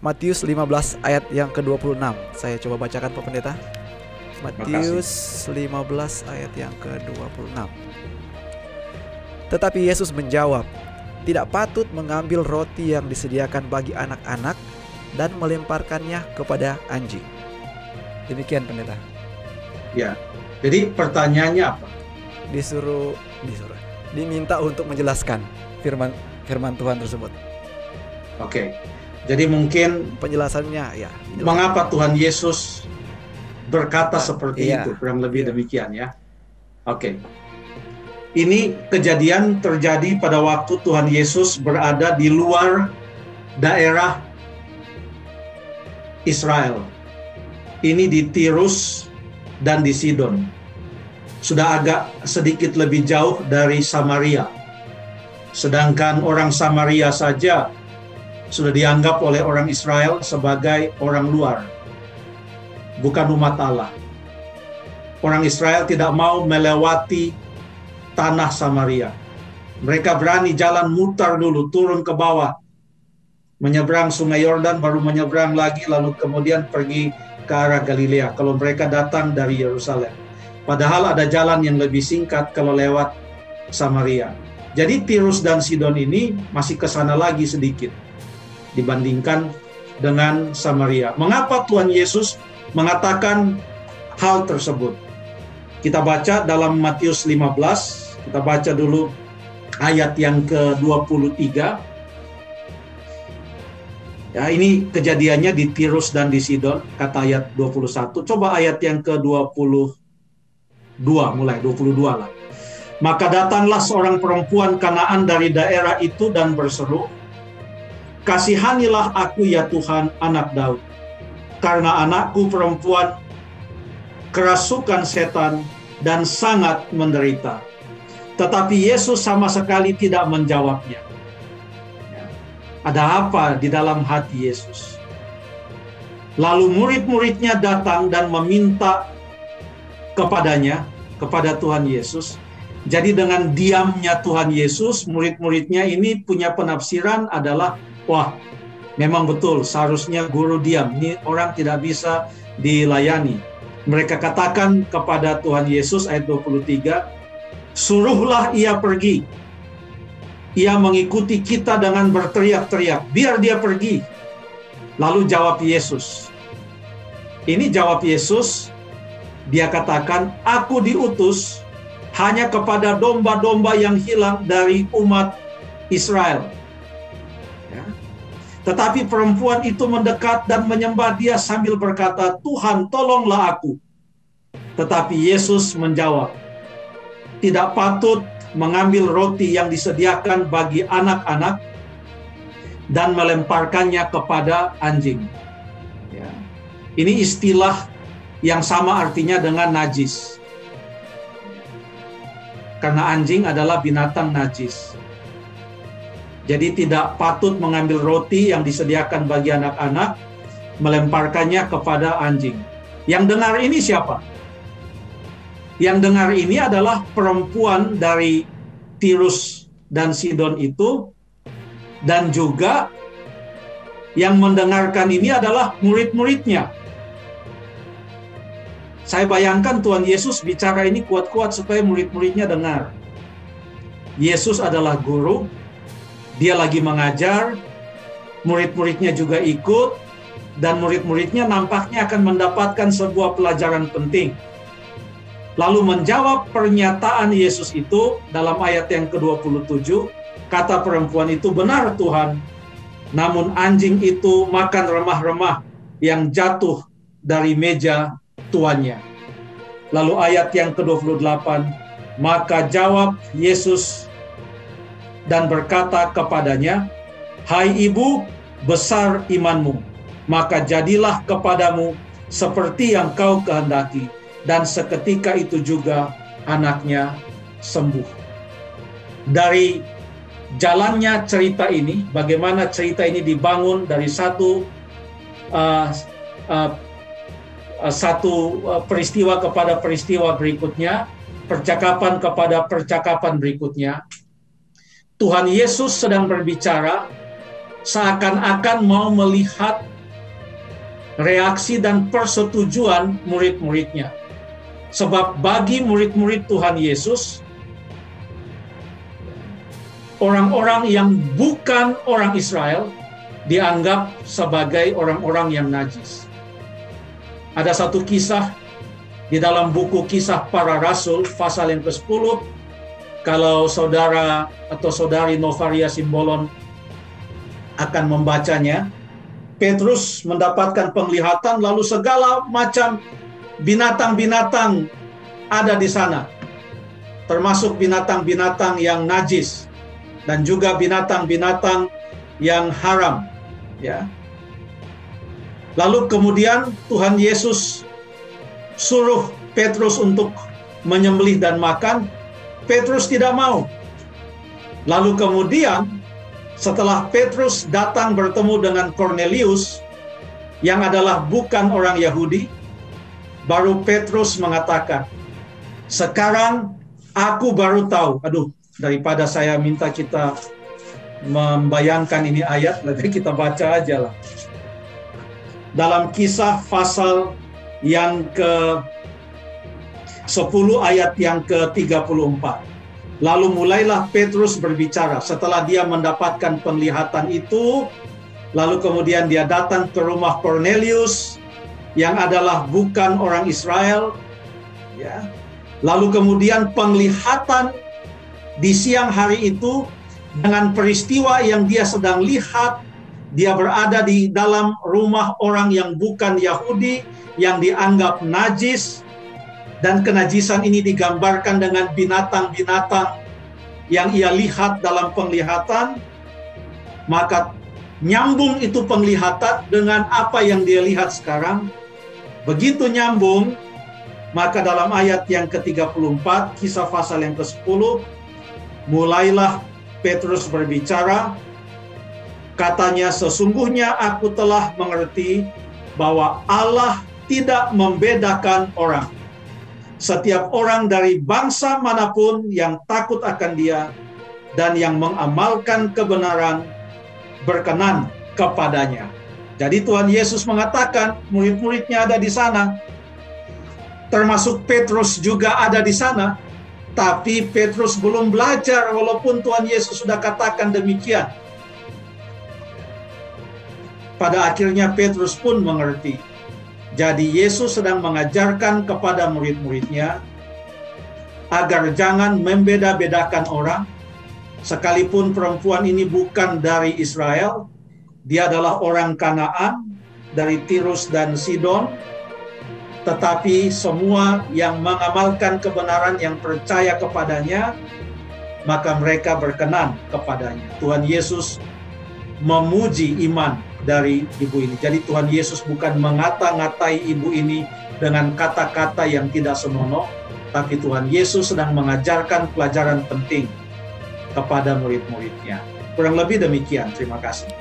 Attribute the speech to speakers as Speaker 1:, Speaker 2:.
Speaker 1: Matius 15 ayat yang ke-26. Saya coba bacakan Pak Pendeta. Matius 15 ayat yang ke-26. Tetapi Yesus menjawab, tidak patut mengambil roti yang disediakan bagi anak-anak dan melemparkannya kepada anjing. Demikian Pendeta.
Speaker 2: Ya, jadi pertanyaannya apa?
Speaker 1: Diminta untuk menjelaskan firman Tuhan tersebut.
Speaker 2: Oke. Jadi mungkin
Speaker 1: penjelasannya ya.
Speaker 2: Mengapa Tuhan Yesus berkata seperti itu, kurang lebih demikian ya. Oke. Ini kejadian terjadi pada waktu Tuhan Yesus berada di luar daerah Israel. Ini di Tirus dan di Sidon. Sudah agak sedikit lebih jauh dari Samaria. Sedangkan orang Samaria saja sudah dianggap oleh orang Israel sebagai orang luar, bukan umat Allah. Orang Israel tidak mau melewati tanah Samaria. Mereka berani jalan mutar dulu, turun ke bawah, menyeberang Sungai Yordan, baru menyeberang lagi, lalu kemudian pergi ke arah Galilea kalau mereka datang dari Yerusalem. Padahal ada jalan yang lebih singkat kalau lewat Samaria. Jadi Tirus dan Sidon ini masih ke sana lagi sedikit dibandingkan dengan Samaria. Mengapa Tuhan Yesus mengatakan hal tersebut? Kita baca dalam Matius 15, kita baca dulu ayat yang ke-23. Ya, ini kejadiannya di Tirus dan di Sidon, kata ayat 21. Coba ayat yang ke-22, mulai 22 lah. Maka datanglah seorang perempuan Kanaan dari daerah itu dan berseru, kasihanilah aku ya Tuhan, anak Daud, karena anakku perempuan kerasukan setan dan sangat menderita. Tetapi Yesus sama sekali tidak menjawabnya. Ada apa di dalam hati Yesus? Lalu murid-muridnya datang dan meminta kepadanya, kepada Tuhan Yesus. Jadi dengan diamnya Tuhan Yesus, murid-muridnya ini punya penafsiran adalah, wah, memang betul, seharusnya guru diam. Ini orang tidak bisa dilayani. Mereka katakan kepada Tuhan Yesus, ayat 23, suruhlah ia pergi. Ia mengikuti kita dengan berteriak-teriak, biar dia pergi. Lalu jawab Yesus. Ini jawab Yesus, dia katakan, aku diutus hanya kepada domba-domba yang hilang dari umat Israel. Tetapi perempuan itu mendekat dan menyembah dia sambil berkata, Tuhan, tolonglah aku. Tetapi Yesus menjawab, tidak patut mengambil roti yang disediakan bagi anak-anak dan melemparkannya kepada anjing. Ya. Ini istilah yang sama artinya dengan najis. Karena anjing adalah binatang najis. Jadi tidak patut mengambil roti yang disediakan bagi anak-anak, melemparkannya kepada anjing. Yang dengar ini siapa? Yang dengar ini adalah perempuan dari Tirus dan Sidon itu, dan juga yang mendengarkan ini adalah murid-muridnya. Saya bayangkan Tuhan Yesus bicara ini kuat-kuat supaya murid-muridnya dengar. Yesus adalah guru, dia lagi mengajar, murid-muridnya juga ikut, dan murid-muridnya nampaknya akan mendapatkan sebuah pelajaran penting. Lalu menjawab pernyataan Yesus itu dalam ayat yang ke-27, kata perempuan itu, benar Tuhan, namun anjing itu makan remah-remah yang jatuh dari meja tuannya. Lalu ayat yang ke-28, maka jawab Yesus dan berkata kepadanya, hai ibu, besar imanmu, maka jadilah kepadamu seperti yang kau kehendaki. Dan seketika itu juga anaknya sembuh. Dari jalannya cerita ini, bagaimana cerita ini dibangun dari satu peristiwa kepada peristiwa berikutnya, percakapan kepada percakapan berikutnya. Tuhan Yesus sedang berbicara seakan-akan mau melihat reaksi dan persetujuan murid-muridnya. Sebab bagi murid-murid Tuhan Yesus, orang-orang yang bukan orang Israel dianggap sebagai orang-orang yang najis. Ada satu kisah di dalam buku Kisah Para Rasul pasal yang ke-10, kalau saudara atau saudari Novaria Simbolon akan membacanya. Petrus mendapatkan penglihatan, lalu segala macam binatang-binatang ada di sana, termasuk binatang-binatang yang najis dan juga binatang-binatang yang haram, ya. Lalu kemudian Tuhan Yesus suruh Petrus untuk menyembelih dan makan. Petrus tidak mau. Lalu kemudian setelah Petrus datang bertemu dengan Kornelius yang adalah bukan orang Yahudi, baru Petrus mengatakan, sekarang aku baru tahu. Aduh, daripada saya minta kita membayangkan ini ayat, lebih kita baca aja lah. Dalam Kisah pasal yang ke-10 ayat yang ke-34. Lalu mulailah Petrus berbicara setelah dia mendapatkan penglihatan itu. Lalu kemudian dia datang ke rumah Kornelius yang adalah bukan orang Israel, ya. Lalu kemudian penglihatan di siang hari itu dengan peristiwa yang dia sedang lihat, dia berada di dalam rumah orang yang bukan Yahudi yang dianggap najis, dan kenajisan ini digambarkan dengan binatang-binatang yang ia lihat dalam penglihatan. Maka nyambung itu penglihatan dengan apa yang dia lihat sekarang. Begitu nyambung, maka dalam ayat yang ke-34, Kisah pasal yang ke-10, mulailah Petrus berbicara. Katanya, sesungguhnya aku telah mengerti bahwa Allah tidak membedakan orang. Setiap orang dari bangsa manapun yang takut akan Dia dan yang mengamalkan kebenaran berkenan kepadanya. Jadi Tuhan Yesus mengatakan murid-muridnya ada di sana, termasuk Petrus juga ada di sana, tapi Petrus belum belajar walaupun Tuhan Yesus sudah katakan demikian. Pada akhirnya Petrus pun mengerti. Jadi Yesus sedang mengajarkan kepada murid-muridnya agar jangan membeda-bedakan orang, sekalipun perempuan ini bukan dari Israel, dia adalah orang Kanaan dari Tirus dan Sidon, tetapi semua yang mengamalkan kebenaran, yang percaya kepadanya, maka mereka berkenan kepadanya. Tuhan Yesus memuji iman dari ibu ini. Jadi Tuhan Yesus bukan mengata-ngatai ibu ini dengan kata-kata yang tidak senonoh, tapi Tuhan Yesus sedang mengajarkan pelajaran penting kepada murid-muridnya. Kurang lebih demikian. Terima kasih.